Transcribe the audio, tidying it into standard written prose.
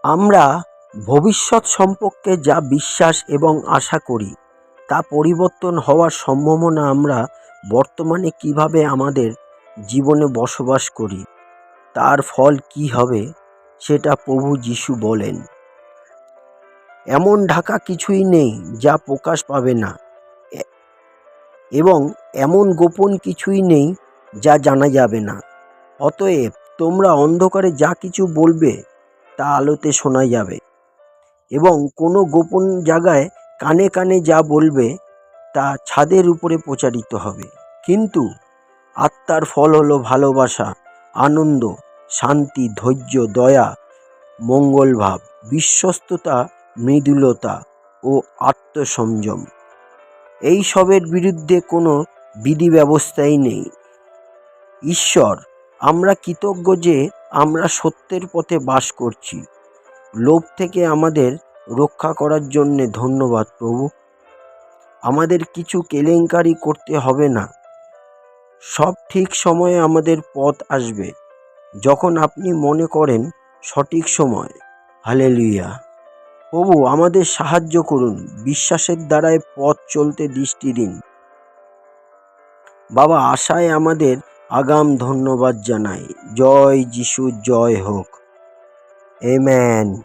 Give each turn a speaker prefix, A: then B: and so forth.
A: আমরা ভবিষ্যৎ সম্পর্কে যা বিশ্বাস এবং আশা করি তা পরিবর্তন হওয়ার সম্ভাবনা আমরা বর্তমানে কিভাবে আমাদের জীবনে বসবাস করি তার ফল কি হবে সেটা প্রভু যিশু বলেন। এমন ঢাকা কিছুই নেই যা প্রকাশ পাবে না, এ- এবং এমন গোপন কিছুই নেই যা জানা যাবে না। অতএব তোমরা অন্ধকারে যা কিছু বলবে তা আলোতে শোনা যাবে, এবং কোনো গোপন জায়গায় কানে কানে যা বলবে তা ছাদের উপরে প্রচারিত হবে। কিন্তু আত্মার ফল হলো ভালোবাসা, আনন্দ, শান্তি, ধৈর্য, দয়া, মঙ্গলভাব, বিশ্বস্ততা, মৃদুলতা ও আত্মসংযম। এই সবের বিরুদ্ধে কোনো বিধি ব্যবস্থাই নেই। ঈশ্বর, আমরা কৃতজ্ঞ যে আমরা সত্যের পথে বাস করছি। লোভ থেকে আমাদের রক্ষা করার জন্যে ধন্যবাদ প্রভু। আমাদের কিছু কেলেঙ্কারি করতে হবে না। সব ঠিক সময়ে আমাদের পথ আসবে, যখন আপনি মনে করেন সঠিক সময়। হালেলুয়া। প্রভু, আমাদের সাহায্য করুন, বিশ্বাসের দ্বারাই পথ চলতে দৃষ্টি দিন। বাবা, আশায় আমাদের আগাম ধন্যবাদ জানাই। জয় যিশু, জয় হোক। আমেন।